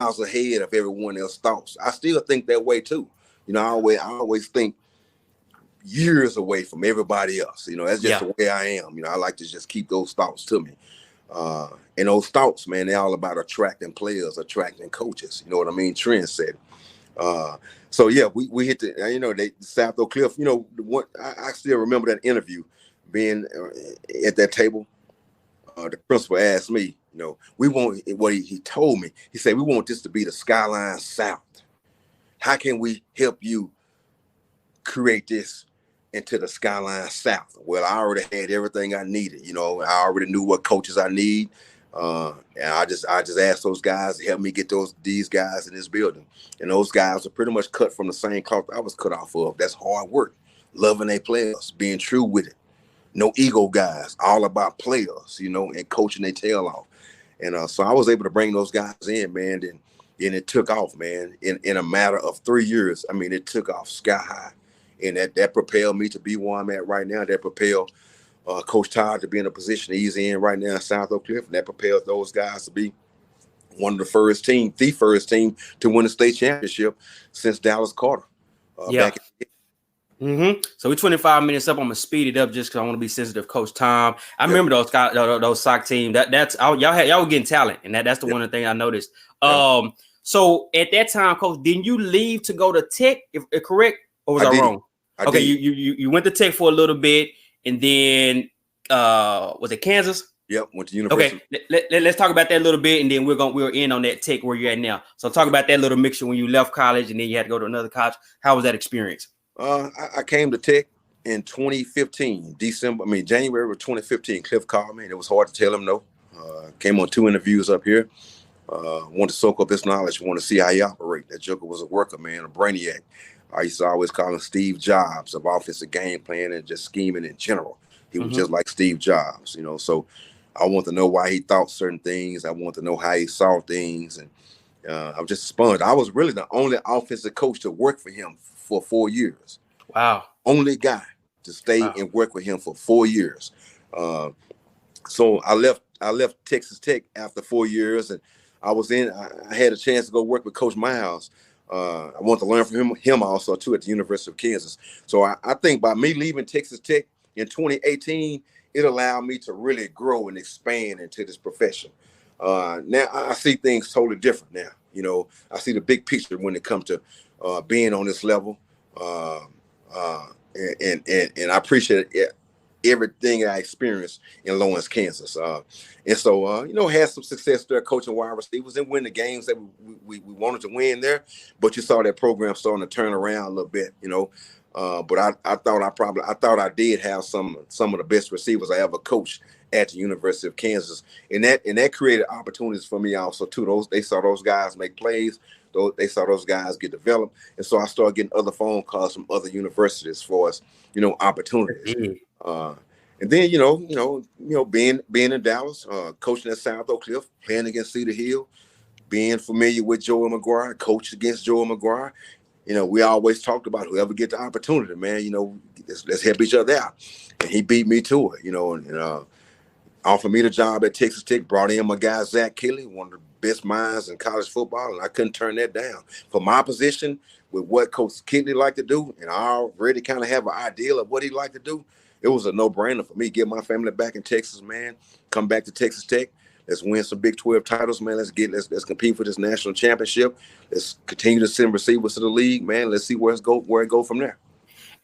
miles ahead of everyone else's thoughts. I still think that way too. I always think years away from everybody else. That's just Yeah. the way I am. I like to just keep those thoughts to me. And those thoughts, man, they're all about attracting players, attracting coaches. You know what I mean? Trend said. So yeah, we hit the South Oak Cliff. I still remember that interview, being at that table. The principal asked me, we want what he told me. He said, we want this to be the Skyline South. How can we help you create this into the Skyline South? Well, I already had everything I needed. I already knew what coaches I need. And I just asked those guys to help me get these guys in this building. And those guys are pretty much cut from the same cloth I was cut off of. That's hard work, loving their players, being true with it. No ego guys, all about players, and coaching their tail off. And so I was able to bring those guys in, man, and it took off, man. In a matter of 3 years, I mean, it took off sky high. And that propelled me to be where I'm at right now. That propelled Coach Todd to be in a position he's in right now in South Oak Cliff. And that propelled those guys to be one of the first team to win the state championship since Dallas Carter. So we're 25 minutes up. I'm gonna speed it up just because I want to be sensitive, Coach Tom. I remember those sock team. Y'all were getting talent, and that's the one of the thing I noticed. So at that time, Coach, didn't you leave to go to Tech? If correct, or was I wrong? Okay, you went to Tech for a little bit, and then was it Kansas? Yep, went to University. Okay, let's talk about that a little bit, and then we're in on that Tech where you're at now. So talk about that little mixture when you left college, and then you had to go to another college. How was that experience? I came to Tech in 2015, January of 2015. Cliff called me, and it was hard to tell him no. Came on 2 interviews up here. Wanted to soak up his knowledge, wanted to see how he operate. That joker was a worker, man, a brainiac. I used to always call him Steve Jobs of offensive game plan and just scheming in general. He was just like Steve Jobs, So I want to know why he thought certain things. I want to know how he saw things, and I was just a sponge. I was really the only offensive coach to work for him for 4 years. Wow. Only guy to stay and work with him for 4 years. So I left Texas Tech after 4 years, and I had a chance to go work with Coach Miles. I want to learn from him also too at the University of Kansas. So I think by me leaving Texas Tech in 2018, it allowed me to really grow and expand into this profession. Now I see things totally different now. I see the big picture when it comes to being on this level. And I appreciate everything I experienced in Lawrence, Kansas. And so, had some success there coaching wide receivers and win the games that we wanted to win there. But you saw that program starting to turn around a little bit, But I thought I did have some of the best receivers I ever coached at the University of Kansas. And that created opportunities for me also too. They saw those guys make plays. They saw those guys get developed. And so I started getting other phone calls from other universities for us, opportunities. And then, being in Dallas, coaching at South Oak Cliff, playing against Cedar Hill, being familiar with Joel McGuire, coached against Joel McGuire. We always talked about whoever get the opportunity, man, let's help each other out. And he beat me to it, and offered me the job at Texas Tech, brought in my guy, Zach Kelly, one of the best minds in college football, and I couldn't turn that down. For my position, with what Coach Kelly liked to do, and I already kind of have an idea of what he liked to do, it was a no-brainer for me. Get my family back in Texas, man. Come back to Texas Tech. Let's win some Big 12 titles, man. Let's compete for this national championship. Let's continue to send receivers to the league, man. Let's see where it go from there.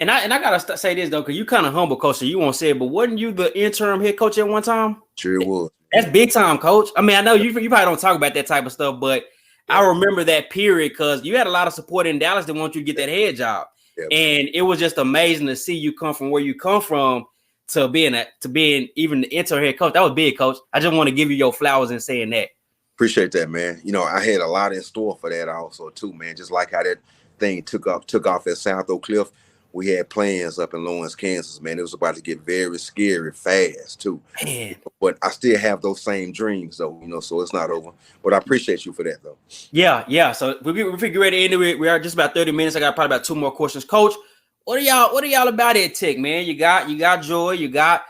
And I gotta say this though, because you kind of humble, coach, so you won't say it, but wasn't you the interim head coach at one time? Sure was. That's big time, coach. I mean, I know you probably don't talk about that type of stuff, but I remember that period because you had a lot of support in Dallas that want you to get that head job. And it was just amazing to see you come from where you come from to being even the interim head coach. That was big, coach. I just want to give you your flowers in saying that. Appreciate that, man. I had a lot in store for that also too, man. Just like how that thing took off at South Oak Cliff. We had plans up in Lawrence, Kansas, man. It was about to get very scary fast too. Man. But I still have those same dreams though, so it's not over. But I appreciate you for that though. Yeah. So we figure ready into it. We are just about 30 minutes. I got probably about 2 more questions. Coach, what are y'all about at Tech, man? You got Joy, you got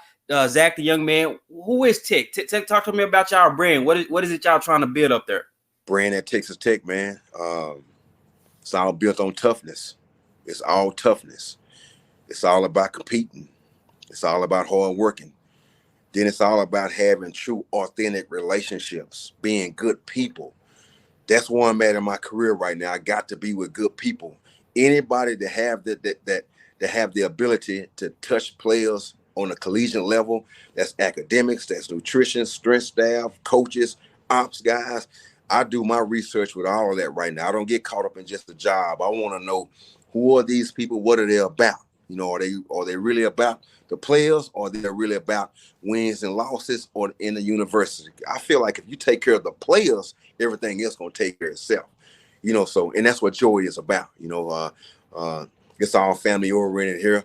Zach, the young man. Who is Tech? Tech, talk to me about y'all brand. What is it y'all trying to build up there? Brand at Texas Tech, man. It's all built on toughness. It's all toughness. It's all about competing. It's all about hard working. Then it's all about having true, authentic relationships, being good people. That's where I'm at in my career right now. I got to be with good people. Anybody that have that have the ability to touch players on a collegiate level, that's academics, that's nutrition, strength staff, coaches, ops guys. I do my research with all of that right now. I don't get caught up in just the job. I want to know, who are these people? What are they about? You know, are they really about the players, or are they really about wins and losses, or in the university? I feel like if you take care of the players, everything else gonna take care of itself. You know, so, and that's what joy is about. You know, it's all family oriented here,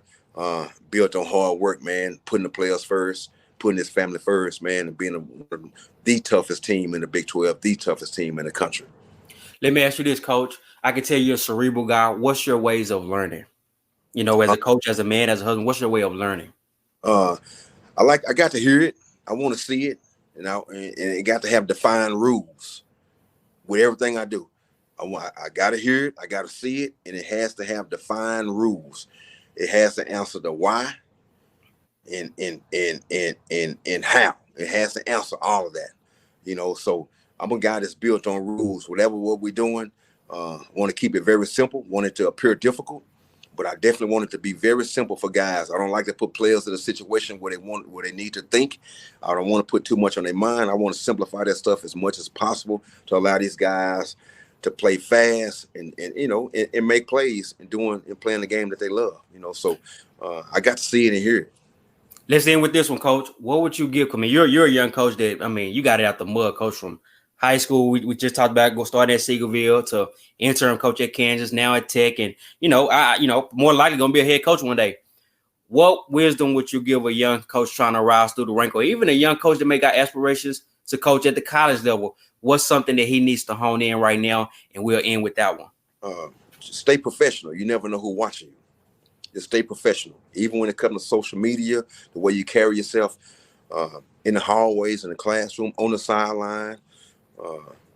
built on hard work, man, putting the players first, putting his family first, man, and being the toughest team in the Big 12, the toughest team in the country. Let me ask you this, Coach. I can tell you're a cerebral guy. What's your ways of learning? You know, as a coach, as a man, as a husband, what's your way of learning? I got to hear it. I want to see it, and it got to have defined rules with everything I do. I got to hear it. I got to see it, and it has to have defined rules. It has to answer the why and how. It has to answer all of that. You know, so I'm a guy that's built on rules. Whatever what we're doing, want to keep it very simple. Want it to appear difficult, but I definitely want it to be very simple for guys. I don't like to put players in a situation where they need to think. I don't want to put too much on their mind. I want to simplify that stuff as much as possible to allow these guys to play fast and you know, and make plays and playing the game that they love. You know, so I got to see it and hear it. Let's end with this one, Coach. What would you give? I mean, you're a young coach that, I mean, you got it out the mud, Coach, from high school. We just talked about go start at Seagoville to interim coach at Kansas, now at Tech, and more likely gonna be a head coach one day. What wisdom would you give a young coach trying to rise through the rank, or even a young coach that may got aspirations to coach at the college level? What's something that he needs to hone in right now? And we'll end with that one. Stay professional. You never know who's watching you. Just stay professional. Even when it comes to social media, the way you carry yourself in the hallways, in the classroom, on the sideline,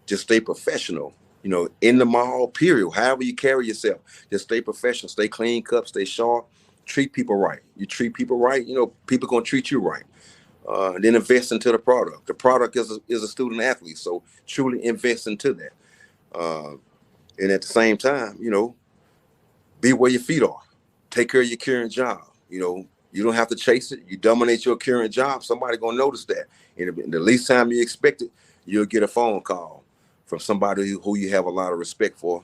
just stay professional. You know, in the mall, period. However you carry yourself, just stay professional, stay clean cut, stay sharp, treat people right. You treat people right, you know, people gonna treat you right. And then invest into the product. The product is a student athlete, so truly invest into that. And at the same time, you know, be where your feet are. Take care of your current job. You know, you don't have to chase it. You dominate your current job. Somebody gonna notice that. And the least time you expect it, you'll get a phone call from somebody who you have a lot of respect for,